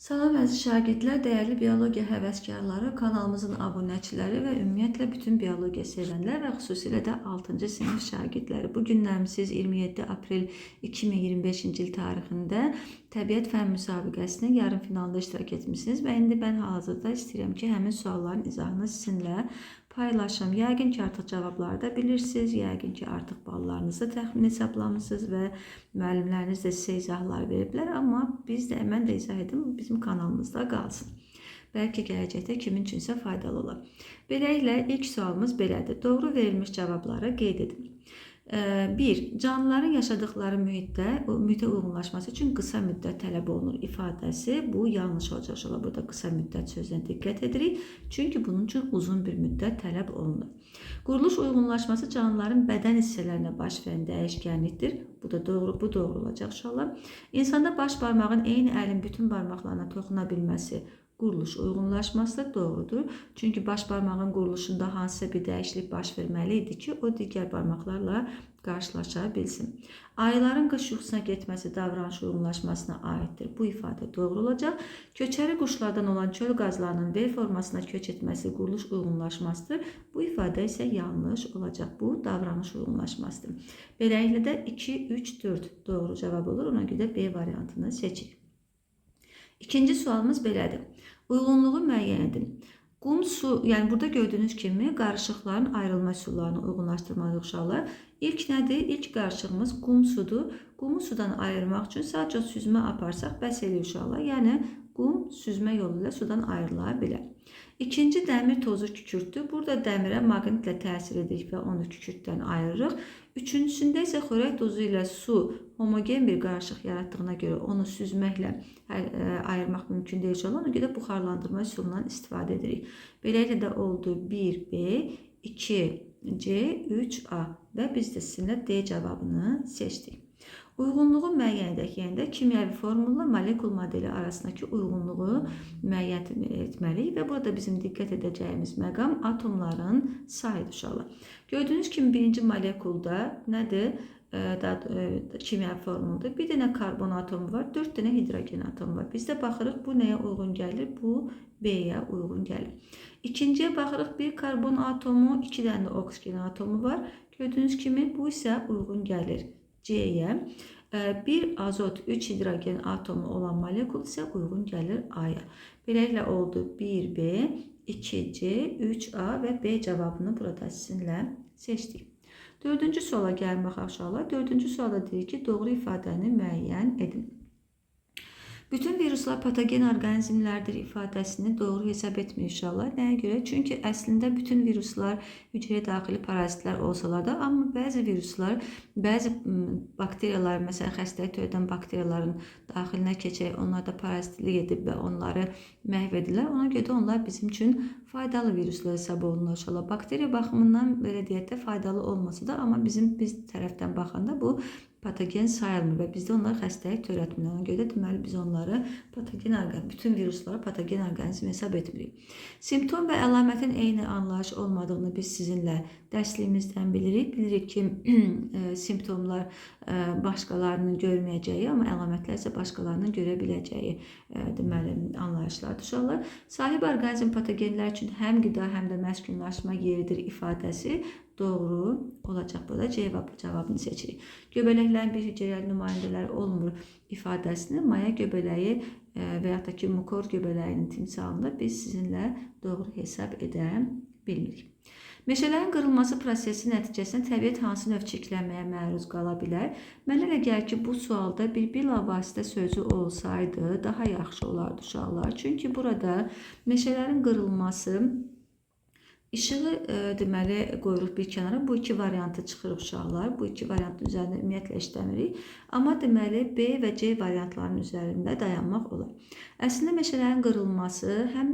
Salam əziz şagirdlər, dəyərli biologiya həvəskarları, kanalımızın abunəçiləri və ümumiyyətlə bütün biologiya sevənlər və xüsusilə də 6-cı sinif şagirdləri. Bu günlərimiz 27 aprel 2025-ci il tarixində təbiət fən müsabiqəsinin yarım finalında iştirak etmişsiniz və indi mən hazırda istəyirəm ki, həmin sualların izahını sizinlə paylaşım. Yəqin ki, artıq cavabları da bilirsiniz, yəqin ki, artıq ballarınızı təxmin hesablamışsınız və müəllimləriniz də sizə izahlar veriblər, amma mən də izah edim, bizim kanalımızda qalsın. Bəlkə gələcəkdə kimin üçünsə faydalı olar. Beləliklə, ilk sualımız belədir. Doğru verilmiş cavabları qeyd edin. 1. Canlıların yaşadıkları mühitə uyğunlaşması üçün qısa müddət tələb olunur ifadəsi. Bu yanlış olacaq. Burada qısa müddət sözünə diqqət edirik. Çünki bunun üçün uzun bir müddət tələb olunur. Quruluş uyğunlaşması canlıların bədən hissələrinə baş verən dəyişkənlikdir. Bu da doğru, bu doğru olacaq inşallah. İnsanda baş barmağın eyni əlin bütün barmaqlarına toxuna bilməsi quruluş uyğunlaşması doğrudur. Çünki baş barmağın quruluşunda hansısa bir dəyişiklik baş verməli idi ki, o digər barmaqlarla qarşılaşa bilsin. Ayıların qış yuxusuna getməsi davranış uyğunlaşmasına aiddir. Bu ifadə doğru olacaq. Köçəri quşlardan olan çöl qazlarının V formasına köç etməsi quruluş uyğunlaşmasıdır. Bu ifadə isə yanlış olacaq. Bu davranış uyğunlaşmasıdır. Beləliklə də 2, 3, 4 doğru cavab olur. Ona görə B variantını seçirik. İkinci sualımız belədir. Uyğunluğu müəyyən edin. Qum, su, yəni burada gördüyünüz kimi qarışıqların ayrılma üsullarını uyğunlaşdırmalıyıq uşaqlar. İlk nədir? İlk qarışığımız qum sudur. Qumu sudan ayırmaq üçün sadəcə süzmə aparsaq bəs eləyir uşaqlar. Yəni qum süzmə yolu ilə sudan ayrıla bilər. İkinci dəmir tozu kükürtdür. Burada dəmirə maqnitlə təsir edirik və onu kükürtdən ayırırıq. Üçüncüsündə isə xörək tozu ilə su homogen bir qarışıq yaratdığına görə onu süzməklə ayırmaq mümkün deyil. Ona görə buxarlandırma üsulundan istifadə edirik. Beləliklə də oldu 1B, 2C, 3A və biz də sizinlə D cavabını seçdik. Uyğunluğu müəyyən edək, yəni də kimyəvi formula molekul modeli arasındakı uyğunluğu müəyyən etməliyik və burada bizim diqqət edəcəyimiz məqam atomların sayıdır uşaqlar. Gördüyünüz kimi birinci molekulda nədir? Kimyəvi formuldur. Bir dənə karbon atomu var, 4 dənə hidrogen atomu var. Biz də baxırıq bu nəyə uyğun gəlir? Bu B-yə uyğun gəlir. İkinciyə baxırıq, bir karbon atomu, 2 dənə oksigen atomu var. Gördüyünüz kimi bu isə uyğun gəlir C-yə. Bir azot, 3 hidrogen atomu olan molekul isə uyğun gəlir A-ya. Beləliklə oldu 1B, 2C, 3A və B cavabını burada sizinlə seçdik. Dördüncü suala gəlmək uşaqlar. Dördüncü suala deyir ki, doğru ifadəni müəyyən edin. Bütün viruslar patogen orqanizmlərdir ifadəsini doğru hesab etmir uşaqlar. Nəyə görə? Çünki əslində bütün viruslar hüceyə daxili parazitlər olsalar da, amma bəzi viruslar, bəzi bakteriyalar, məsələn, xəstəlik törədən bakteriyaların daxilinə keçərək onlarda parazitlik edib və onları məhv edirlər. Ona görə onlar bizim üçün faydalı viruslar hesab olunur uşaqlar. Bakteriya baxımından belə deyək də faydalı olmasa da, amma biz tərəfdən baxanda bu patogen sayılmır və bizdə onlar xəstəlik törətmir. Ona görə deməli biz onları bütün virusları patogen orqanizm hesab etmirik. Simptom və əlamətin eyni anlayış olmadığını biz sizinlə dərsliyimizdən bilirik. Bilirik ki, simptomlar başqalarının görməyəcəyi, amma əlamətlər isə başqalarının görə biləcəyi deməli anlayışlardır uşaqlar. Sahib orqanizm patogenlər üçün həm qida, həm də məskunlaşma yeridir ifadəsi doğru olacaq. Burada C cavabını seçirik. Göbələklərin bir hüceyrəli nümayəndələri olmur ifadəsini maya göbələyi və yaxud da ki, mukor göbələyinin timsalında biz sizinlə doğru hesab edə bilmirik. Meşələrin qırılması prosesi nəticəsində təbiət hansı növ çirklənməyə məruz qala bilər? Mənə elə gəlir ki, bu sualda bir bilavasitə sözü olsaydı daha yaxşı olardı uşaqlar. Çünki burada meşələrin qırılması İşığı deməli qoyuruq bir kənara. Bu iki variantı çıxırıq uşaqlar. Bu iki variantın üzərində ümumiyyətlə işləmirik. Amma deməli B və C variantlarının üzərində dayanmaq olar. Əslində meşələrin qırılması həm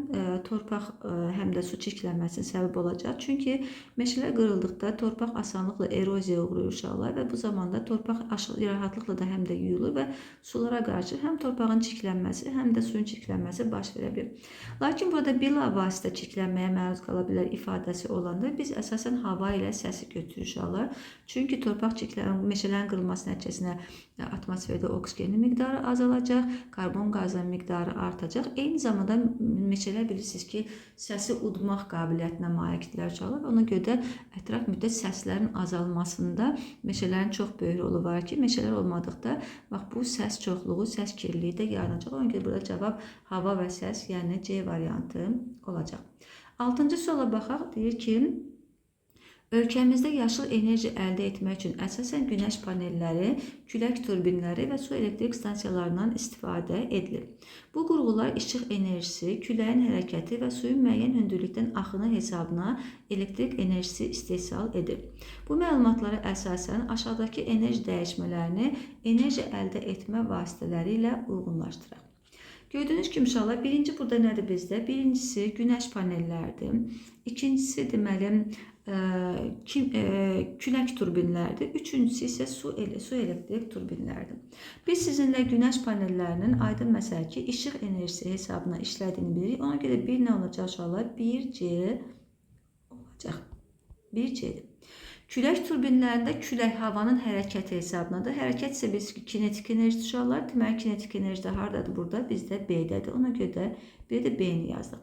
torpaq, həm də su çirklənməsinə səbəb olacaq. Çünki meşələr qırıldıqda torpaq asanlıqla eroziyaya uğrayır uşaqlar və bu zamanda torpaq rahatlıqla da həm də yuyulur və sulara qarşı həm torpağın çirklənməsi, həm də suyun çirklənməsi baş verə bilir. Lakin burada bilavasitə çirklənməyə məruz qala bilər ifadəsi olanda biz əsasən hava ilə səsi götürürük uşaqlar. Çünki torpaq meşələrin qırılması nəticəsində atmosferdə oksigenin miqdarı azalacaq, karbon qazının miqdarı artacaq. Eyni zamanda meşələr bilirsiniz ki, səsi udmaq qabiliyyətinə malikdirlər uşaqlar. Ona görə də ətraf mühitdə səslərin azalmasında meşələrin çox böyük rolu var ki, meşələr olmadıqda bax bu səs çoxluğu, səs kirliliyi də yaranacaq. Ona görə burada cavab hava və səs, yəni C variantı olacaq. 6-cı suala baxaq. Deyir ki, ölkəmizdə yaşıl enerji əldə etmək üçün əsasən günəş panelləri, külək turbinləri və su elektrik stansiyalarından istifadə edilir. Bu qurğular işıq enerjisi, küləyin hərəkəti və suyun müəyyən hündürlükdən axını hesabına elektrik enerjisi istehsal edir. Bu məlumatlara əsasən aşağıdakı enerji dəyişmələrini enerji əldə etmə vasitələri ilə uyğunlaşdıraq. Gördüyünüz kimi uşaqlar, birinci burada nədir bizdə? Birincisi günəş panellərdir. İkincisi deməli külək turbinlərdir. Üçüncüsü isə su elektrik turbinlərdir. Biz sizinlə günəş panellərinin aydın məsələ ki, işıq enerjisi hesabına işlədiyini bilirik. Ona görə bir nə olacaq uşaqlar? 1C olacaq. 1C'dir. Külək turbinlərində külək havanın hərəkəti hesabınadır. Hərəkət isə biz kinetik enerji uşaqlar. Deməli, kinetik enerji də haradadır burada? Bizdə B-dədir. Ona görə də bir də B-ni yazdıq.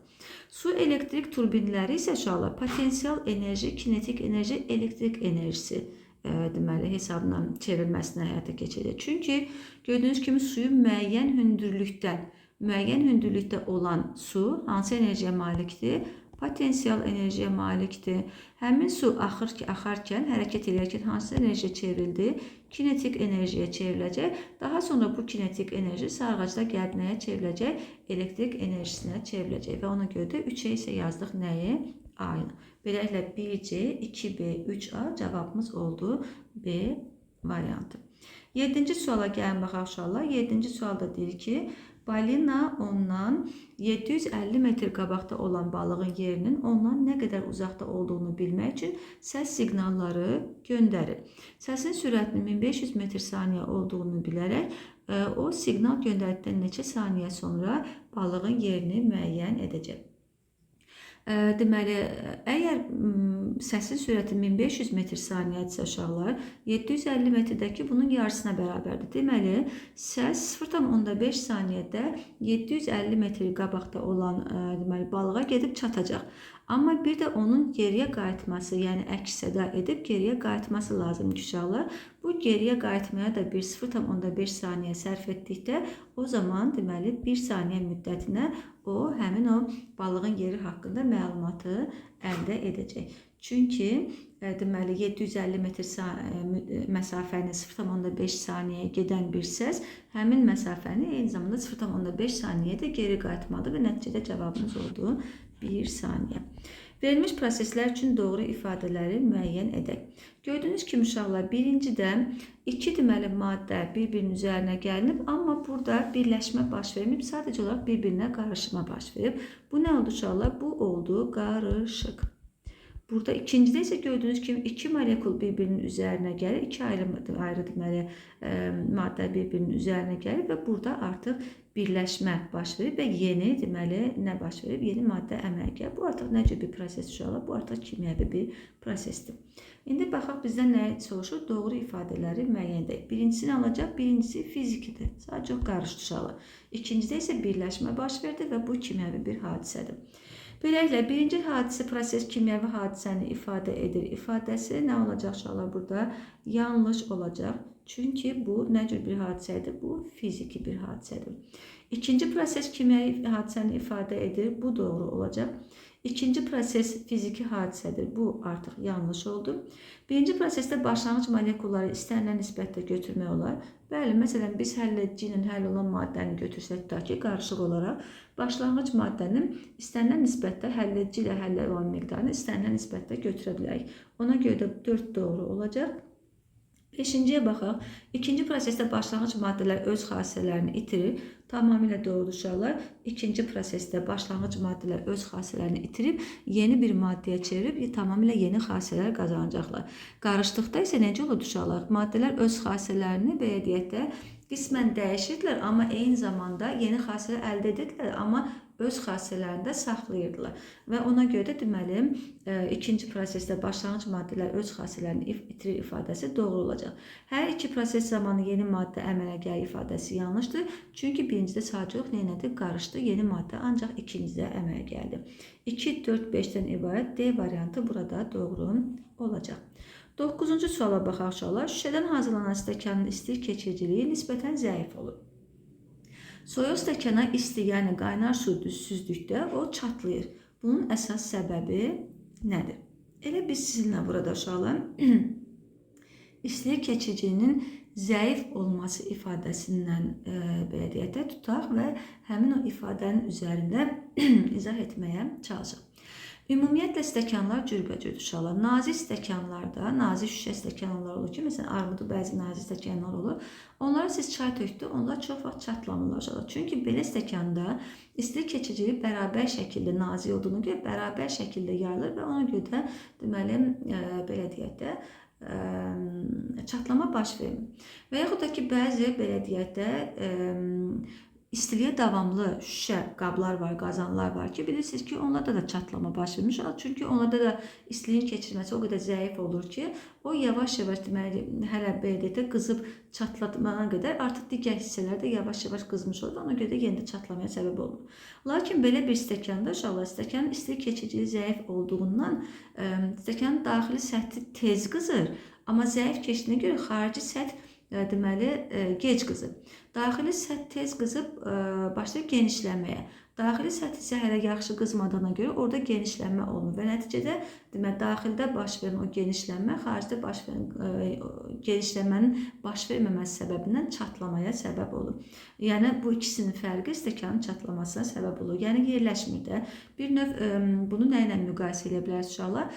Su elektrik turbinləri isə uşaqlar potensial enerji, kinetik enerji, elektrik enerjisi deməli hesabına çevrilməsinə həyata keçirir. Çünki gördüyünüz kimi suyun müəyyən hündürlükdə olan su hansı enerjiyə malikdir? Potensial enerjiyə malikdir. Həmin su axarkən, hərəkət edərkən hansı enerjiyə çevrildi? Kinetik enerjiyə çevriləcək. Daha sonra bu kinetik enerji sarğacda gəlib nəyə çevriləcək? Elektrik enerjisinə çevriləcək. Və ona görə də 3-ə isə yazdıq nəyi? A-nı. Beləliklə 1C, 2B, 3A cavabımız oldu B variantı. 7-ci suala gəlin baxaq uşaqlar. 7-ci sualda deyir ki, balina ondan 750 metr qabaqda olan balığın yerinin ondan nə qədər uzaqda olduğunu bilmək üçün səs siqnalları göndərir. Səsin sürətinin 1500 metr/saniyə olduğunu bilərək o siqnal göndərdikdən neçə saniyə sonra balığın yerini müəyyən edəcək. Deməli, əgər səsin sürəti 1500 metr/saniyədirsə uşaqlar, 750 metrdəki bunun yarısına bərabərdir. Deməli, səs 0,5 saniyədə 750 metr qabaqda olan deməli, balığa gedib çatacaq. Amma bir də onun geriyə qayıtması, yəni əks-səda edib geriyə qayıtması lazımdır uşaqlar. Bu geriyə qayıtmaya da bir 0,5 saniyə sərf etdikdə o zaman deməli 1 saniyə müddətinə o həmin o balığın yeri haqqında məlumatı əldə edəcək. Çünki deməli 750 metr məsafəni 0,5 saniyəyə gedən bir səs həmin məsafəni eyni zamanda 0,5 saniyəyə də geri qayıtmalıdır və nəticədə cavabımız oldu 1 saniyə. Verilmiş proseslər üçün doğru ifadələri müəyyən edək. Gördüyünüz kimi uşaqlar, birincidə iki deməli maddə bir-birinin üzərinə gəlinib, amma burada birləşmə baş verməyib, sadəcə olaraq bir-birinə qarışma baş verib. Bu nə oldu uşaqlar? Bu oldu qarışıq. Burada ikincidə isə gördüyünüz kimi iki molekul bir-birinin üzərinə gəlir, iki ayrı deməli maddə bir-birinin üzərinə gəlir və burada artıq birləşmə baş verib və yeni deməli nə baş verib? Yeni maddə əmələ gəlir. Bu artıq nə cür bir proses uşaqlar? Bu artıq kimyəvi bir prosesdir. İndi baxaq bizdən nə soruşur? Doğru ifadələri müəyyən edək. Birincisini alacaq, birincisi fizikidir. Sadəcə çox qarışdı uşaqlar. İkincidə isə birləşmə baş verdi və bu kimyəvi bir hadisədir. Beləliklə, birinci hadisə proses kimyəvi hadisəni ifadə edir. İfadəsi nə olacaq uşaqlar burada? Yanlış olacaq. Çünki bu nə cür bir hadisədir? Bu fiziki bir hadisədir. İkinci proses kimyəvi hadisəni ifadə edir. Bu doğru olacaq. İkinci proses fiziki hadisədir. Bu artıq yanlış oldu. Birinci prosesdə başlanğıc molekulları istənilən nisbətdə götürmək olar. Bəli, məsələn, biz həlledici ilə həll olan maddəni götürsək da ki, qarışıq olaraq başlanğıc maddənin istənilən nisbətdə həlledici ilə həll olan miqdarını istənilən nisbətdə götürə bilərik. Ona görə də 4 doğru olacaq. Beşinciyə baxaq. İkinci prosesdə başlanğıc maddələr öz xassələrini itirir. Tamamilə doğrudur uşaqlar. İkinci prosesdə başlanğıc maddələr öz xassələrini itirib, yeni bir maddəyə çevirib, tamamilə yeni xassələr qazanacaqlar. Qarışdıqda isə necə olur uşaqlar? Maddələr öz xassələrini belə deyək də qismən dəyişirdilər, amma eyni zamanda yeni xassələr əldə edirlər, amma öz xassələrində saxlayırdılar. Və ona görə də deməli, ikinci prosesdə başlanğıc maddələr öz xassələrini itirir ifadəsi doğru olacaq. Hər iki proses zamanı yeni maddə əmələ gəlir ifadəsi yanlışdır. Çünki birincidə sadəcə nə elədi? Qarışdı. Yeni maddə ancaq ikincidə əmələ gəldi. 2, 4, 5-dən ibarət D variantı burada doğru olacaq. 9-cu suala baxaq uşaqlar. Şüşədən hazırlanan stəkanın isti keçiriciliyi nisbətən zəif olur. Soyuq stəkana isti, yəni qaynar su süzdükdə o çatlayır. Bunun əsas səbəbi nədir? Elə biz sizinlə burada uşaqlar istilik keçiricinin zəif olması ifadəsindən belə deyək də tutaq və həmin o ifadənin üzərində izah etməyə çalışaq. Ümumiyyətlə stəkanlar cürbəcürdür uşaqlar. Nazik stəkanlarda, nazik şüşə stəkanlar olur ki, məsələn armudu bəzi nazik stəkanlar olur. Onlara siz çay tökdü, onlar çox vaxt çatlamırlar uşaqlar. Çünki belə stəkanda istilik keçiriciliyi bərabər şəkildə nazik olduğuna görə bərabər şəkildə yayılır və ona görə də deməli belə deyək də çatlama baş vermir. Və yaxud da ki, bəzi belə deyək də istiliyə davamlı şüşə qablar var, qazanlar var ki, bilirsiniz ki, onlarda da çatlama baş vermiş. Çünki onlarda da istiliyin keçirməsi o qədər zəif olur ki, o yavaş-yavaş deməli, hələ belə deyək də qızıb çatlatmana qədər artıq digər hissələr də yavaş-yavaş qızmış olur. Ona görə də yenə də çatlamaya səbəb olur. Lakin belə bir stəkanda uşaqlar, stəkanın istilik keçiriciliyi zəif olduğundan stəkanın daxili səthi tez qızır, amma zəif keçdiyinə görə xarici səth deməli gec qızıb. Daxili səth tez qızıb başlayır genişlənməyə. Daxili səth isə hələ yaxşı qızmadığına görə orada genişlənmə olunur və nəticədə deməli daxildə baş verən o genişlənmə xaricdə baş verən genişlənmənin baş verməməsi səbəbindən çatlamaya səbəb olur. Yəni bu ikisinin fərqi stəkanın çatlamasına səbəb olur. Yəni yerləşmir də. Bir növ bunu nə ilə müqayisə edə bilərsiniz uşaqlar?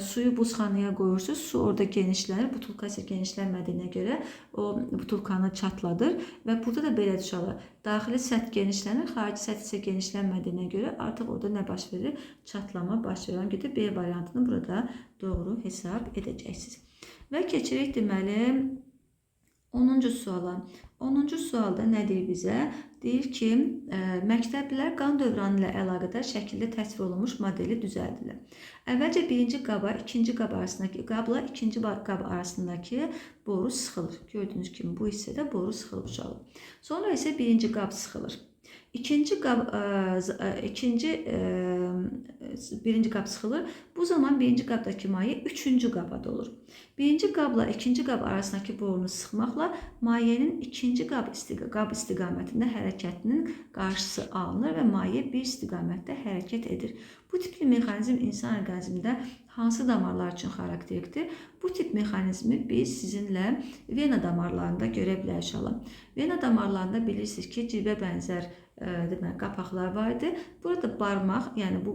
Suyu buzxanaya qoyursunuz, su orada genişlənir, butulka isə genişlənmədiyinə görə o butulkanı çatladır və burada da belədir uşaqlar. Daxili səth genişlənir, xarici səth isə genişlənmədiyinə görə artıq orada nə baş verir? Çatlama baş verir. Ona görə B variantını burada doğru hesab edəcəksiniz. Və keçirik deməli 10-cu suala. 10-cu sualda nə deyir bizə? Deyir ki, məktəblilər qan dövranı ilə əlaqədar şəkildə təsvir olunmuş modeli düzəldirlər. Əvvəlcə birinci qaba, ikinci qab arasındakı qabla ikinci qab arasındakı boru sıxılır. Gördüyünüz kimi bu hissədə boru sıxılıb uşaqlar. Sonra isə birinci qab sıxılır. Birinci qab sıxılır. Bu zaman birinci qabdakı maye üçüncü qaba dolur. Birinci qabla ikinci qab arasındakı borunu sıxmaqla mayenin ikinci qab istiqamətində hərəkətinin qarşısı alınır və maye bir istiqamətdə hərəkət edir. Bu tipli mexanizm insan orqanizmində hansı damarlar üçün xarakterikdir? Bu tip mexanizmi biz sizinlə vena damarlarında görə bilərik. Vena damarlarında bilirsiniz ki, cibə bənzər deməli qapaqlar var idi. Burada barmaq, yəni bu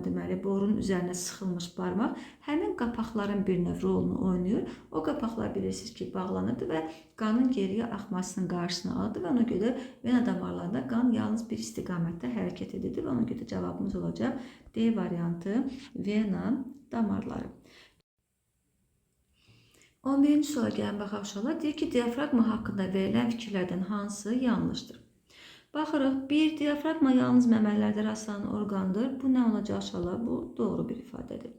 deməli borunun üzərinə sıxılmış barmaq həmin qapaqların bir növ rolunu oynayır. O qapaqlar bilirsiniz ki, bağlanırdı və qanın geriyə axmasının qarşısını alırdı və ona görə vena damarlarında qan yalnız bir istiqamətdə hərəkət edirdi və ona görə cavabımız olacaq D variantı vena damarları. 11-ci suala gəlin baxaq uşaqlar. Deyir ki, diafraqma haqqında verilən fikirlərdən hansı yanlışdır? Baxırıq, bir diafraqma yalnız məməlilərdə rastlanan orqandır. Bu nə olacaq uşaqlar? Bu doğru bir ifadədir.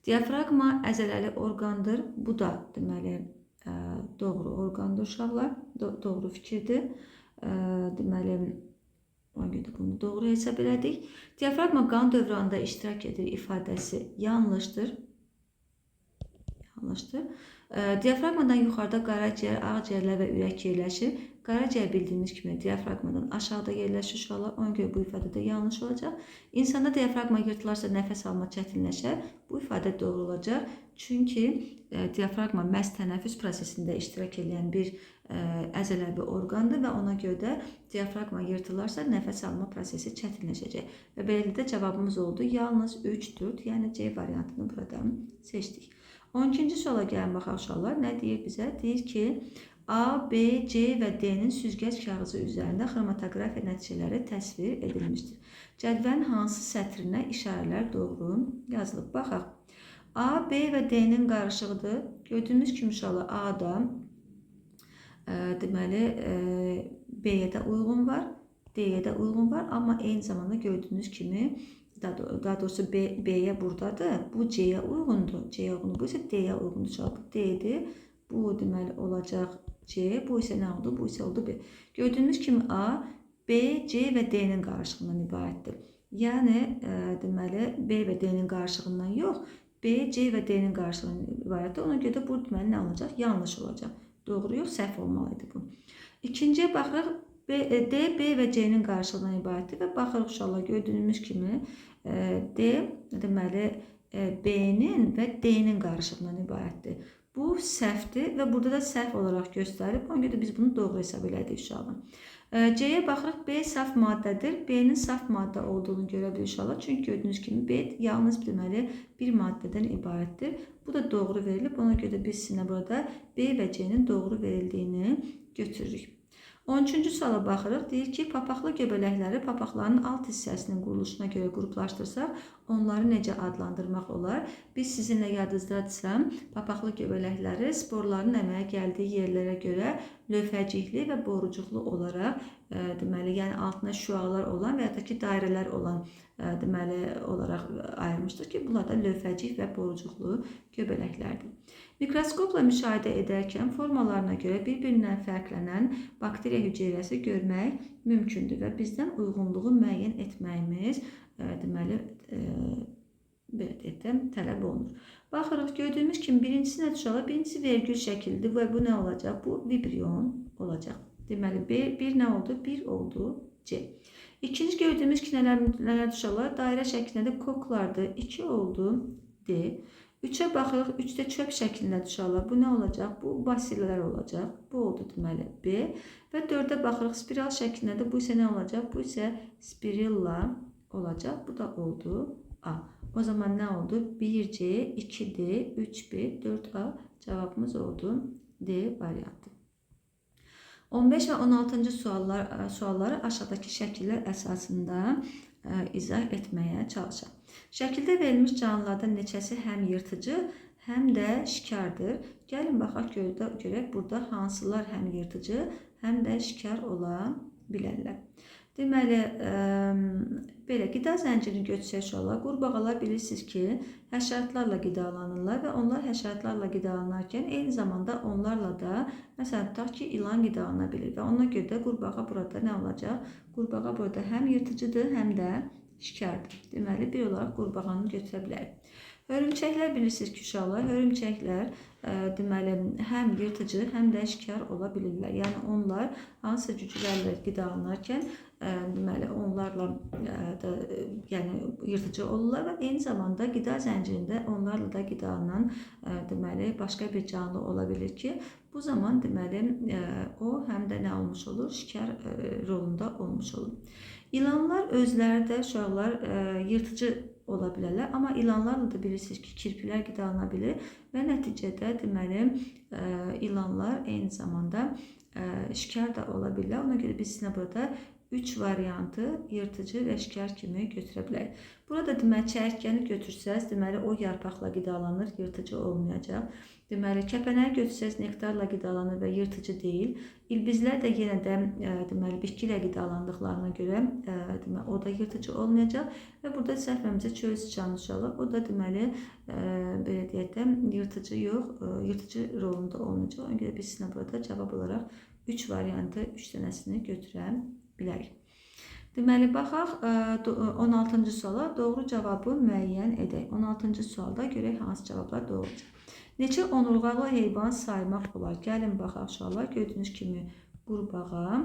Diafraqma əzələli orqandır. Bu da deməli doğru orqandır uşaqlar. Doğru fikirdir. Deməli ona görə bunu doğru hesab elədik. Diafraqma qan dövranında iştirak edir ifadəsi yanlışdır. Diafraqmadan yuxarıda qaraciyər, ağciyərlər və ürək yerləşir. Qaraciyər bildiyimiz kimi diafraqmadan aşağıda yerləşir uşaqlar. Ona görə bu ifadə də yanlış olacaq. İnsanda diafraqma yırtılarsa nəfəs alma çətinləşər. Bu ifadə doğru olacaq. Çünki diafraqma məhz tənəffüs prosesində iştirak edən bir əzələvi orqandır və ona görə də diafraqma yırtılarsa nəfəs alma prosesi çətinləşəcək. Və beləliklə cavabımız oldu. Yalnız 3, 4, yəni C variantını buradan seçdik. 12-ci suala gəlin baxaq uşaqlar. Nə deyir bizə? Deyir ki, A, B, C və D-nin süzgəc kağızı üzərində xromatoqrafiya nəticələri təsvir edilmişdir. Cədvəlin hansı sətrinə işarələr doğru yazılıb? Baxaq. A, B və D-nin qarışığıdır. Gördüyümüz kimi uşaqlar A-da deməli B-yə də uyğun var. D'ye de uyğun var, amma eyni zamanda gördüyünüz kimi, daha doğrusu B'ye buradadır. Bu C'ye uyğundur. C'ye uyğundur. Bu isə D'ye uyğundur. Bu D'dir. Bu deməli olacaq C. Bu isə nə oldu? Bu isə oldu B. Gördüyünüz kimi A, B, C və D-nin qarışığından ibarətdir. Yəni deməli B və D-nin qarışığından yox, B, C və D-nin qarşılığından ibarətdir. Ona görə də bu deməli nə olacaq? Yanlış olacaq. Doğru yox, səhv olmalıydı bu. İkinciyə baxırıq. D, B və C-nin qarşılığından ibarətdir və baxırıq uşaqlar gördüyümüz kimi D deməli B-nin və D-nin qarşılığından ibarətdir. Bu səhvdir və burada da səhv olaraq göstərib. Ona görə də biz bunu doğru hesab elədik uşaqlar. C-yə baxırıq. B saf maddədir. B-nin saf maddə olduğunu görə bilirik uşaqlar. Çünki gördüyünüz kimi B yalnız deməli bir maddədən ibarətdir. Bu da doğru verilib. Ona görə də biz sizinlə burada B və C-nin doğru verildiyini götürürük. 13-cü suala baxırıq. Deyir ki, papaqlı göbələkləri papaqların alt hissəsinin quruluşuna görə qruplaşdırsaq, onları necə adlandırmaq olar? Biz sizinlə yadınızdadırsam, papaqlı göbələkləri sporların əmələ gəldiyi yerlərə görə lövhəcikli və borucuqlu olaraq, deməli, yəni altında şüalar olan və ya da ki, dairələr olan deməli olaraq ayırmışdıq ki, bunlar da lövhəcik və borucuqlu göbələklərdir. Mikroskopla müşahidə edərkən formalarına görə bir-birindən fərqlənən bakteriya hüceyrəsi görmək mümkündür və bizdən uyğunluğu müəyyən etməyimiz deməli belə deyək, tələb olunur. Baxırıq, gördüyümüz kimi birincisi nədir uşaqlar? Birincisi vergül şəkildir və bu nə olacaq? Bu vibrion olacaq. Deməli, bir nə oldu? 1 oldu C. İkinci gördüyümüz ki, nələr uşaqlar? Dairə şəklində koklardır. 2 oldu D. 3'e baxırıq. 3-də çöp şəklindədir uşaqlar. Bu nə olacaq? Bu basillər olacaq. Bu oldu deməli B. Və 4-də baxırıq. Spiral şəklindədir. Bu isə nə olacaq? Bu isə spirilla olacaq. Bu da oldu A. O zaman nə oldu? 1C, 2D, 3B, 4A cavabımız oldu D variantı. 15 və 16-cı sualları aşağıdakı şəkillər əsasında izah etməyə çalışaq. Şəkildə verilmiş canlılardan neçəsi həm yırtıcı, həm də şikardır. Gəlin baxaq görək burada hansılar həm yırtıcı, həm də şikar ola bilərlər. Deməli, belə qida zəncirini götürsək uşaqlar, qurbağalar bilirsiniz ki, həşəratlarla qidalanırlar və onlar həşəratlarla qidalanarkən eyni zamanda onlarla da, məsələn, tutaq ki, ilan qidalana bilir və ona görə də qurbağa burada nə olacaq? Qurbağa burada həm yırtıcıdır, həm də şikardır. Deməli, bir olaraq qurbağanı götürə bilərik. Hörümçəklər bilirsiniz ki, uşaqlar, hörümçəklər deməli, həm yırtıcı, həm də şikar ola bilirlər. Yəni, onlar hansı cücülərlə qidalanarkən, deməli, onlarla da yəni, yırtıcı olurlar və eyni zamanda qida zəncirində onlarla da qidalanan deməli, başqa bir canlı ola bilir ki, bu zaman deməli, o həm də nə olmuş olur? Şikar rolunda olmuş olur. İlanlar özləri də uşaqlar yırtıcı ola bilərlər, amma ilanlarla da bilirsiniz ki, kirpilər qidalana bilir və nəticədə deməli ilanlar eyni zamanda şikar da ola bilirlər. Ona görə biz sizinlə burada 3 variantı yırtıcı və şikar kimi götürə bilərik. Burada deməli çəyirtkəni götürsəz, deməli o yarpaqla qidalanır, yırtıcı olmayacaq. Deməli kəpənəyi götürsəz nektarla qidalanır və yırtıcı deyil. İlbizlər də yenə də deməli bitki ilə qidalandıqlarına görə deməli o da yırtıcı olmayacaq və burada səhvimizə çöl sıçanı uşaqlar, o da deməli belə deyək də yırtıcı yox, yırtıcı rolunda olmayacaq. Ona görə biz sizinlə burada cavab olaraq 3 variantı 3 dənəsini götürə bilərik. Deməli, baxaq 16-cı suala doğru cavabı müəyyən edək. 16-cı sualda görək hansı cavablar doğrudur. Neçə onurğalı heyvan saymaq olar? Gəlin baxaq uşaqlar. Gördüyünüz kimi qurbağa,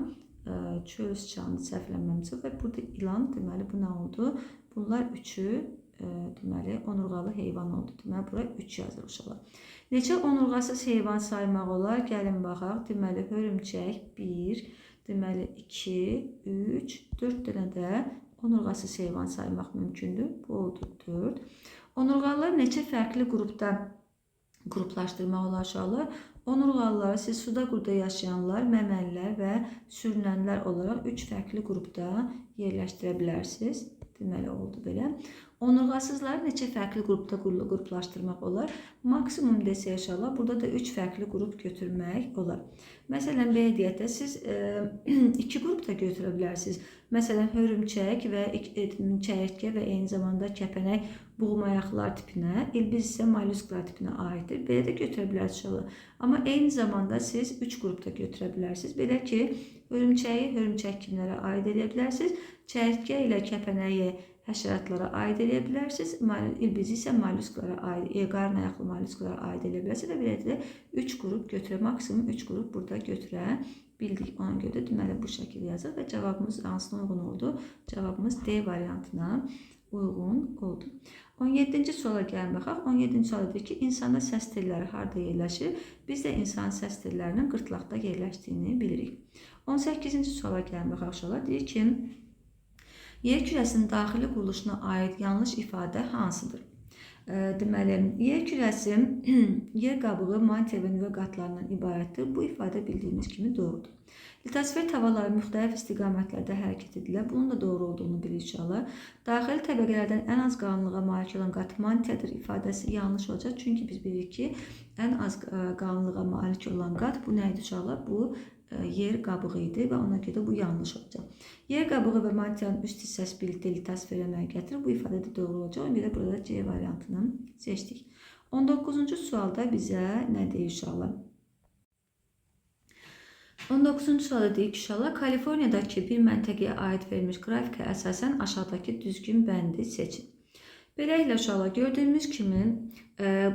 çöl sıçanı səhvlənməmizə və burada ilan, deməli bu nə oldu? Bunlar üçü deməli onurğalı heyvan oldu. Deməli bura 3 yazılır uşaqlar. Neçə onurğasız heyvan saymaq olar? Gəlin baxaq. Deməli hörümçək 1, deməli 2, 3, 4 dənə də onurğasız heyvan saymaq mümkündür. Bu oldu 4. Onurğalılar neçə fərqli qrupda qruplaşdırmaq olar uşaqlar? Onurğalıları siz suda qurda yaşayanlar, məməlilər və sürünənlər olaraq 3 fərqli qrupda yerləşdirə bilərsiniz. Deməli oldu belə. Onurğasızları neçə fərqli qrupda qruplaşdırmaq olar? Maksimum desək inşallah burada da 3 fərqli qrup götürmək olar. Məsələn, belə deyək də siz 2 qrup da götürə bilərsiniz. Məsələn, hörümçək və çəyirtkə və eyni zamanda kəpənək buğumayaqlar tipinə, ilbiz isə mollusklar tipinə aiddir. Belə də götürə bilərsiniz inşallah. Amma eyni zamanda siz 3 qrupda götürə bilərsiniz. Belə ki, hörümçəyi hörümçək kimlərə aid edə bilərsiniz? Çəyirtkə ilə kəpənəyi həşəratlara aid edə bilərsiniz. İlbizi isə mollusklara aid, qarın ayaqlı mollusklara aid edə bilərsiniz. Və belə də 3 qrup götürə, maksimum 3 qrup burada götürə bildik. Ona görə də deməli bu şəkildə yazaq və cavabımız hansına uyğun oldu? Cavabımız D variantına uyğun oldu. 17-ci suala gəlin baxaq. 17-ci sual edir ki, insanda səs telləri harda yerləşir? Biz də insan səs tellərinin qırtlaqda yerləşdiyini bilirik. 18-ci suala gəlin baxaq. Şola deyir ki, yer kürəsinin daxili quruluşuna aid yanlış ifadə hansıdır? Deməli, yer kürəsi yer qabığı, mantia və nüvə qatlarından ibarətdir. Bu ifadə bildiyimiz kimi doğrudur. Litosfer havaları müxtəlif istiqamətlərdə hərəkət edirlər. Bunun da doğru olduğunu bilirik inşallah. Daxili təbəqələrdən ən az qalınlığa malik olan qat mantiyadır ifadəsi yanlış olacaq. Çünki biz bilirik ki, ən az qalınlığa malik olan qat bu nə idi inşallah? Bu yer qabığı idi və ona görə bu yanlış olacaq. Yer qabığı və mantiyanın üst hissəsi birlikdə litosfer əmələ gətirir. Bu ifadə də doğru olacaq. Ona görə burada C variantını seçdik. 19-cu sualda bizə nə deyir inşallah? 19-cu sualda deyir ki, inşallah Kaliforniyadakı bir məntəqəyə aid verilmiş qrafikə əsasən aşağıdakı düzgün bəndi seçin. Beləliklə inşallah gördüyümüz kimi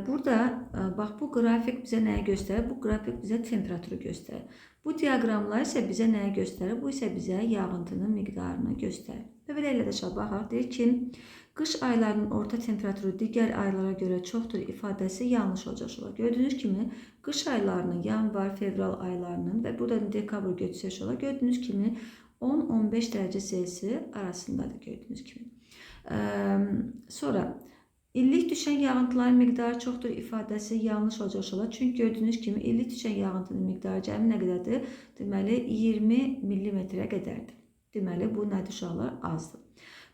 burada bax bu qrafik bizə nəyi göstərir? Bu qrafik bizə temperaturu göstərir. Bu diaqramlar isə bizə nəyi göstərir? Bu isə bizə yağıntının miqdarını göstərir. Və beləliklə də inşallah baxaq deyir ki, qış aylarının orta temperaturu digər aylara görə çoxdur ifadəsi yanlış olacaq. Gördüyünüz kimi qış aylarının yanvar, fevral aylarının və burada dekabr götürsək olar. Gördüyünüz kimi 10-15 dərəcə Selsi arasındadır gördüyünüz kimi. Sonra illik düşən yağıntıların miqdarı çoxdur ifadəsi yanlış olacaq. Çünki gördüyünüz kimi illik düşən yağıntının miqdarı cəmi nə qədərdir? Deməli 20 mm-ə qədərdir. Deməli bu nədir uşaqlar? Azdır.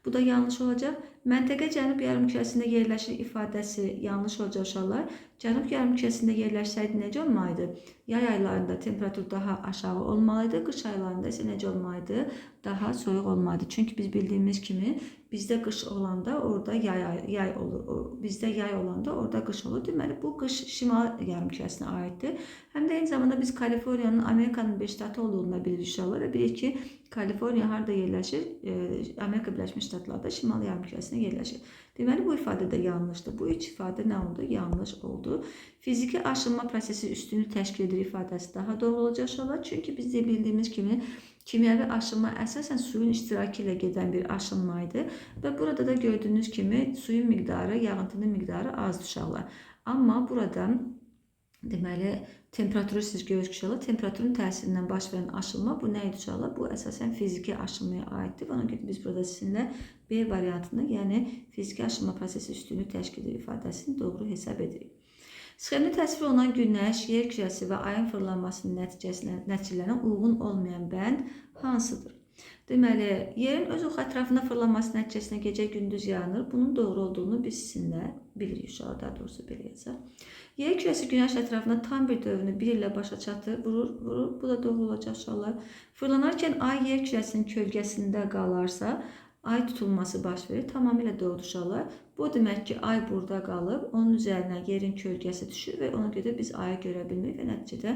Bu da yanlış olacaq. Məntəqə cənub yarımkürəsində yerləşir ifadəsi yanlış olacaq uşaqlar. Cənub yarımkürəsində yerləşsəydi necə olmalıdır? Yay aylarında temperatur daha aşağı olmalıdır. Qış aylarında isə necə olmalıdır? Daha soyuq olmalıdır. Çünki biz bildiyimiz kimi bizdə qış olanda orada yay olur. Bizdə yay olanda orada qış olur. Deməli bu qış şimal yarımkürəsinə aiddir. Həm də eyni zamanda biz Kaliforniyanın Amerikanın bir ştatı olduğunu bilirik inşallah və bilirik ki, Kaliforniya harda yerləşir? Amerika Birləşmiş Ştatlarında şimal yarımkürəsində yerləşir. Deməli bu ifadə də yanlışdır. Bu üç ifadə nə oldu? Yanlış oldu. Fiziki aşınma prosesi üstünlük təşkil edir ifadəsi daha doğru olacaq inşallah. Çünki biz də bildiyimiz kimi kimyəvi aşınma əsasən suyun iştirakı ilə gedən bir aşınma idi və burada da gördüyünüz kimi suyun miqdarı, yağıntının miqdarı azdır uşaqlar. Amma burada deməli temperaturu siz görürsünüz uşaqlar, temperaturun təsirindən baş verən aşınma bu nə idi uşaqlar? Bu əsasən fiziki aşınmaya aiddir. Ona görə biz burada sizinlə B variantını, yəni fiziki aşınma prosesi üstünlük təşkil edir ifadəsini doğru hesab edirik. Sxemdə təsvir olunan günəş, yer kürəsi və ayın fırlanmasının nəticələrinə uyğun olmayan bənd hansıdır? Deməli, yerin öz ox ətrafında fırlanması nəticəsində gecə gündüz yanır. Bunun doğru olduğunu biz sizinlə bilirik uşaqlar, daha doğrusu belə yazaq. Yer kürəsi günəş ətrafında tam bir dövrünü bir illə başa çatır, vurur. Bu da doğru olacaq uşaqlar. Fırlanarkən ay yer kürəsinin kölgəsində qalarsa, ay tutulması baş verir. Tamamilə doğru uşaqlar. Bu demək ki, ay burada qalıb, onun üzərinə yerin kölgəsi düşür və ona görə biz ayı görə bilmirik və nəticədə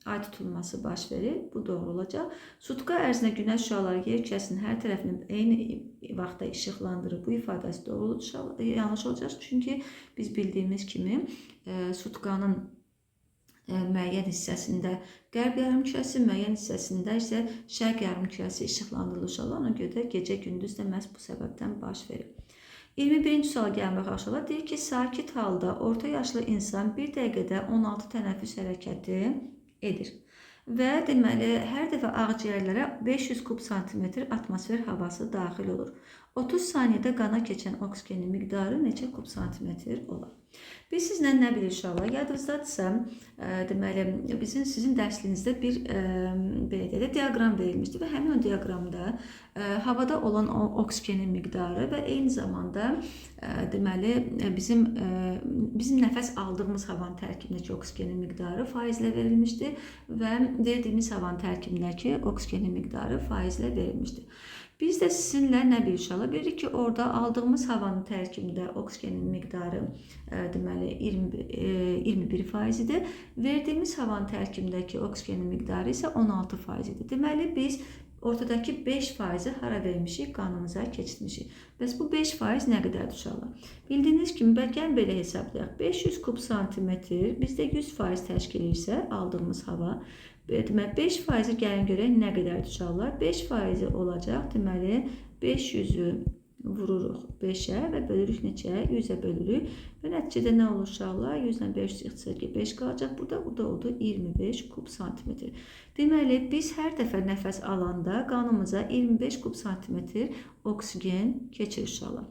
ay tutulması baş verir. Bu doğru olacaq. Sutka ərzində günəş şüaları yer kürəsinin hər tərəfini eyni vaxtda işıqlandırır. Bu ifadəsi doğru yanlış olacaq. Çünki biz bildiyimiz kimi sutkanın müəyyən hissəsində qərb yarımkürəsi, müəyyən hissəsində isə şərq yarımkürəsi işıqlandırılır uşaqlar. Ona görə də gecə gündüz də məhz bu səbəbdən baş verir. 21-ci suala gəlin baxaq uşaqlar. Deyir ki, sakit halda orta yaşlı insan bir dəqiqədə 16 tənəffüs hərəkəti edir. Və deməli, hər dəfə ağciyərlərə 500 kub santimetr atmosfer havası daxil olur. 30 saniyədə qana keçən oksigenin miqdarı neçə kub santimetr olar? Biz sizlə nə bilir inşallah yadınızdadırsa, deməli sizin dərsliyinizdə bir belə deyək də diaqram verilmişdi və həmin o diaqramda havada olan o oksigenin miqdarı və eyni zamanda deməli bizim nəfəs aldığımız havanın tərkibindəki oksigenin miqdarı faizlə verilmişdi və verdiyimiz havanın tərkibindəki oksigenin miqdarı faizlə verilmişdi. Biz də sizinlə nə bilir inşallah bilirik ki, orada aldığımız havanın tərkibində oksigenin miqdarı deməli 21% idir. Verdiyimiz havanın tərkibindəki oksigenin miqdarı isə 16% idir. Deməli biz ortadakı 5%-i hara vermişik? Qanımıza keçirmişik. Bəs bu 5% nə qədərdir uşaqlar? Bildiyiniz kimi gəlin belə hesablayaq. 500 kub santimetr bizdə 100% təşkil edirsə aldığımız hava, deməli 5% gəlin görək nə qədərdir uşaqlar? 5% olacaq. Deməli 500-ü vururuq 5-ə və bölürük neçəyə? 100-ə bölürük. Və nəticədə nə olur uşaqlar? 100-dən 500 çıxsa ki 5 qalacaq. Burada oldu 25 kub santimetr. Deməli biz hər dəfə nəfəs alanda qanımıza 25 kub santimetr oksigen keçir uşaqlar.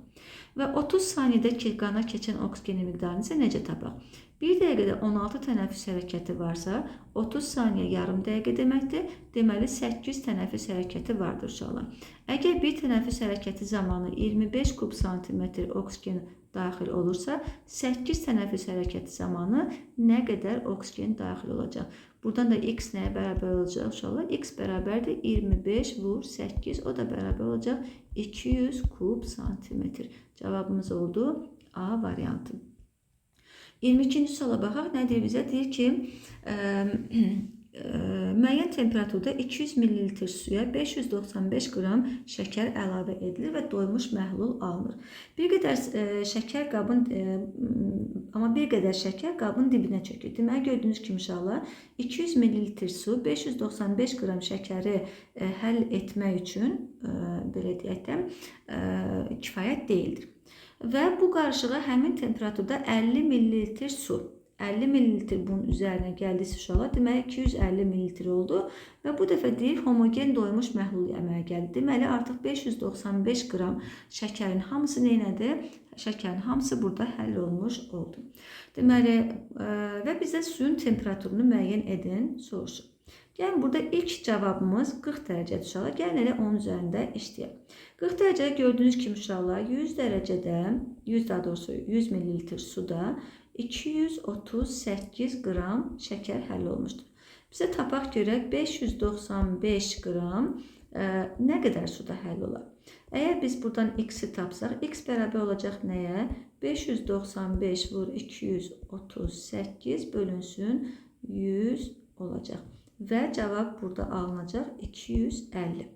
Və 30 saniyədə qana keçən oksigenin miqdarını isə necə tapaq? 1 dəqiqədə 16 tənəffüs hərəkəti varsa, 30 saniyə yarım dəqiqə deməkdir. Deməli 800 tənəffüs hərəkəti vardır uşaqlar. Əgər bir tənəffüs hərəkəti zamanı 25 kub santimetr oksigen daxil olursa, 8 tənəffüs hərəkəti zamanı nə qədər oksigen daxil olacaq? Buradan da x nəyə bərabər olacaq uşaqlar? X bərabərdir 25 vur 8, o da bərabər olacaq 200 kub santimetr. Cavabımız oldu A variantı. 22-ci suala baxaq. Nə deyir bizə? Deyir ki, müəyyən temperaturda 200 ml suya 595 qram şəkər əlavə edilir və doymuş məhlul alınır. Bir qədər şəkər qabın dibinə çökür. Deməli, gördüyünüz kimi uşaqlar 200 ml su 595 qram şəkəri həll etmək üçün belə deyək də kifayət deyildir. Və bu qarışığa həmin temperaturda 50 ml su, 50 ml bunun üzərinə gəldiysə uşaqlar, deməli 250 ml oldu və bu dəfə deyir homogen doymuş məhlul əmələ gəldi. Deməli artıq 595 qram şəkərin hamısı neynədir? Şəkərin hamısı burada həll olmuş oldu. Deməli və bizə suyun temperaturunu müəyyən edin soruşur. Yəni burada ilk cavabımız 40 dərəcədir uşaqlar. Gəlin elə onun üzərində işləyək. 40 dərəcədə gördüyünüz kimi uşaqlar 100 dərəcədə, 100 ml suda 238 qram şəkər həll olmuşdur. Bizə tapaq görək 595 qram nə qədər suda həll olar? Əgər biz buradan x-i tapsaq, x bərabər olacaq nəyə? 595 vur 238 bölünsün 100 olacaq. Və cavab burada alınacaq 250.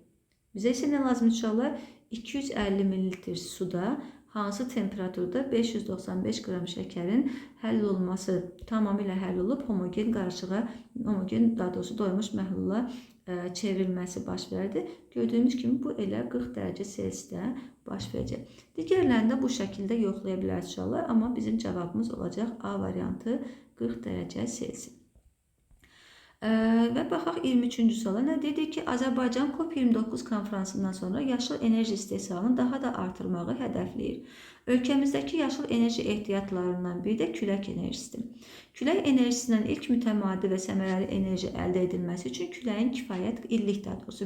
Bizə isə nə lazım inşallah? 250 ml suda hansı temperaturda 595 qram şəkərin həll olması tamamilə həll olub homogen qarışığa, daha doğrusu doymuş məhlula çevrilməsi baş verdi. Gördüyümüz kimi bu elə 40 dərəcə Selsidə baş verəcək. Digərlərini də bu şəkildə yoxlaya bilərsiniz inşallah, amma bizim cavabımız olacaq A variantı 40 dərəcə Selsi. Və baxaq 23-cü suala. Nə dedik ki, Azərbaycan COP29 konferansından sonra yaşıl enerji istehsalını daha da artırmağı hədəfləyir. Ölkəmizdəki yaşıl enerji ehtiyatlarından biri də külək enerjisidir. Külək enerjisindən ilk mütəmadi və səmərəli enerji əldə edilməsi üçün küləyin kifayət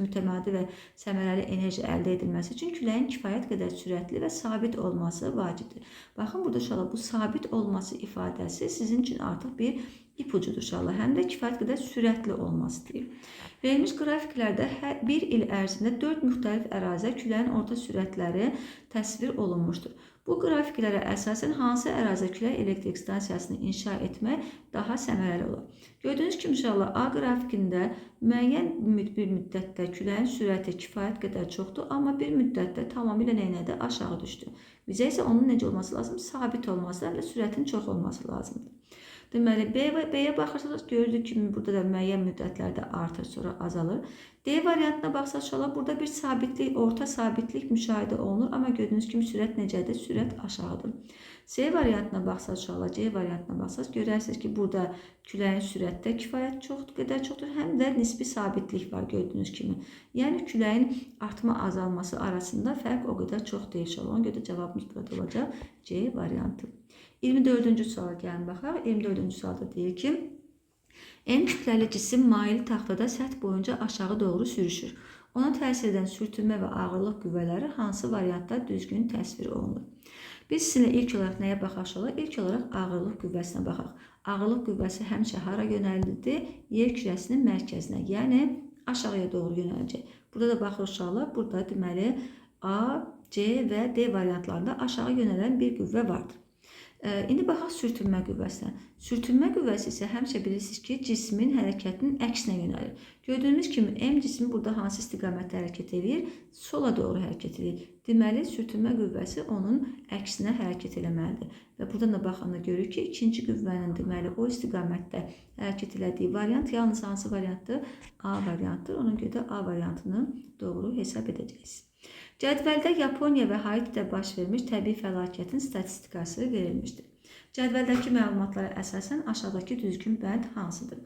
mütəmadi və səmərəli enerji əldə edilməsi üçün küləyin kifayət qədər sürətli və sabit olması vacibdir. Baxın, burada uşaqlar bu sabit olması ifadəsi sizin üçün artıq bir ipucudur uşaqlar. Həm də kifayət qədər sürətli olması deyil. Verilmiş qrafiklərdə bir il ərzində 4 müxtəlif ərazidə küləyin orta sürətləri təsvir olunmuşdur. Bu qrafiklərə əsasən hansı ərazidə külək elektrik stansiyasını inşa etmək daha səmərəli olur? Gördüyünüz kimi uşaqlar A qrafikində müəyyən bir müddətdə küləyin sürəti kifayət qədər çoxdur, amma bir müddətdə tamamilə neynədir? Aşağı düşdü. Bizə isə onun necə olması lazım? Sabit olması, həm də sürətin çox olması lazımdır. Deməli, B-yə baxırsanız gördüyünüz kimi burada da müəyyən müddətlərdə artır, sonra azalır. D variantına baxsaq uşaqlar, burada bir sabitlik, orta sabitlik müşahidə olunur, amma gördüyünüz kimi sürət necədir? Sürət aşağıdır. C variantına baxsaq uşaqlar, C variantına baxsaq görərsiniz ki, burada küləyin sürətdə kifayət qədər çoxdur, həm də nisbi sabitlik var gördüyünüz kimi. Yəni küləyin artma azalması arasında fərq o qədər çox deyil. Ona görə cavabımız burada olacaq C variantı. 24-cü suala gəlin baxaq. 24-cü sualda deyir ki, M kütləli cisim maili taxtada səth boyunca aşağı doğru sürüşür. Ona təsir edən sürtünmə və ağırlıq qüvvələri hansı variantda düzgün təsvir olunur? Biz sizinlə ilk olaraq nəyə baxaq? İlk olaraq ağırlıq qüvvəsinə baxaq. Ağırlıq qüvvəsi həmişə hara yönəllidir? Yer kürəsinin mərkəzinə, yəni aşağıya doğru yönələcək. Burada da baxır uşaqlar, burada deməli A, C və D variantlarında aşağı yönələn bir qüvvə vardır. İndi baxaq sürtünmə qüvvəsinə. Sürtünmə qüvvəsi isə həmişə bilirsiniz ki, cismin hərəkətinin əksinə yönəlir. Gördüyünüz kimi M cismi burada hansı istiqamətdə hərəkət edir? Sola doğru hərəkət edir. Deməli, sürtünmə qüvvəsi onun əksinə hərəkət eləməlidir. Və buradan da baxanda görürük ki, ikinci qüvvənin deməli o istiqamətdə hərəkət elədiyi variant yalnız hansı variantdır? A variantdır. Ona görə də A variantını doğru hesab edəcəyiz. Cədvəldə Yaponiya və Haitidə baş vermiş təbii fəlakətin statistikası verilmişdir. Cədvəldəki məlumatlara əsasən aşağıdakı düzgün bənd hansıdır?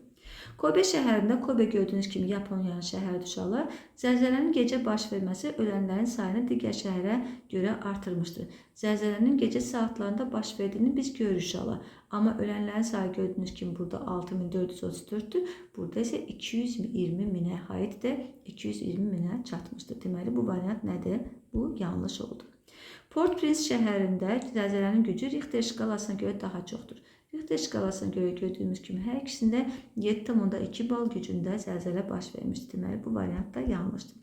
Kobe şəhərində, Kobe gördüyünüz kimi Yaponiyanın şəhəridir uşaqlar, zəlzələnin gecə baş verməsi ölənlərin sayını digər şəhərə görə artırmışdır. Zəlzələnin gecə saatlarında baş verdiyini biz görürük uşaqlar. Amma ölənlərin sayı gördüyünüz kimi burada 6434'dür. Burada isə 220 minə, Haitidə 220 minə çatmışdır. Deməli, bu variant nədir? Bu yanlış oldu. Port-Prince şəhərində zəlzələnin gücü Richter şkalasına görə daha çoxdur. Richter şkalasına görə gördüyümüz kimi hər ikisində 7,2 bal gücündə zəlzələ baş vermişdir. Deməli, bu variant da yanlışdır.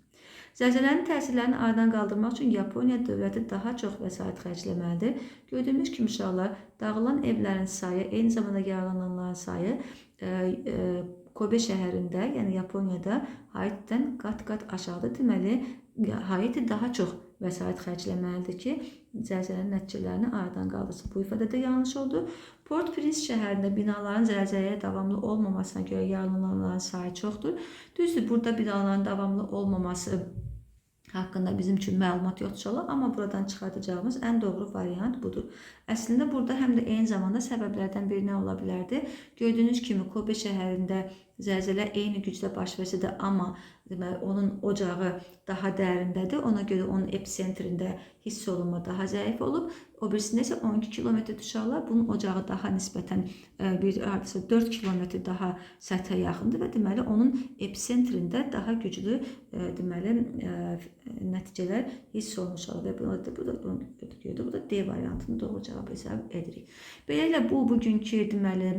Zəlzələnin təsirlərini aradan qaldırmaq üçün Yaponiya dövləti daha çox vəsait xərcləməlidir. Gördüyümüz kimi uşaqlar, dağılan evlərin sayı, eyni zamanda yaralananların sayı Kobe şəhərində, yəni Yaponiyada Haitidən qat-qat aşağıdır. Deməli, Haiti daha çox vəsait xərcləməlidir ki, zəlzələnin nəticələrini aradan qaldırsın. Bu ifadə də yanlış oldu. Port-Prince şəhərində binaların zəlzələyə davamlı olmamasına görə yaralananların sayı çoxdur. Düzdür, burada binaların davamlı olmaması haqqında bizim üçün məlumat yoxdur, amma buradan çıxardacağımız ən doğru variant budur. Əslində, burada həm də eyni zamanda səbəblərdən biri nə ola bilərdi? Gördüyünüz kimi, Kobe şəhərində zəlzələ eyni gücdə baş versə də, amma deməli, onun ocağı daha dərindədir. Ona görə onun episentrində hiss olunma daha zəif olub. O birisində isə 12 kilometr uşaqlar. Bunun ocağı daha nisbətən 4 kilometr daha səthə yaxındır və deməli, onun episentrində daha güclü deməli, nəticələr hiss olunmuş və bu da D variantını doğru cavab hesab edirik. Beləliklə, bu bugünkü deməli,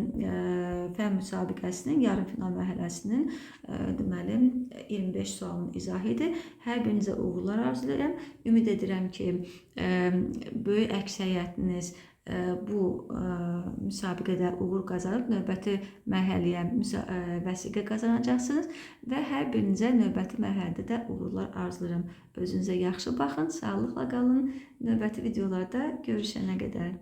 fən müsabiqəsinin yarım final mərhələsinin deməli 25 sualının izahıdır. Hər birinizə uğurlar arzulayıram. Ümid edirəm ki, böyük əksəriyyətiniz bu müsabiqədə uğur qazanıb növbəti mərhələyə vəsiqə qazanacaqsınız və hər birinizə növbəti mərhələdə də uğurlar arzulayıram. Özünüzə yaxşı baxın, sağlıqla qalın. Növbəti videolarda görüşənə qədər.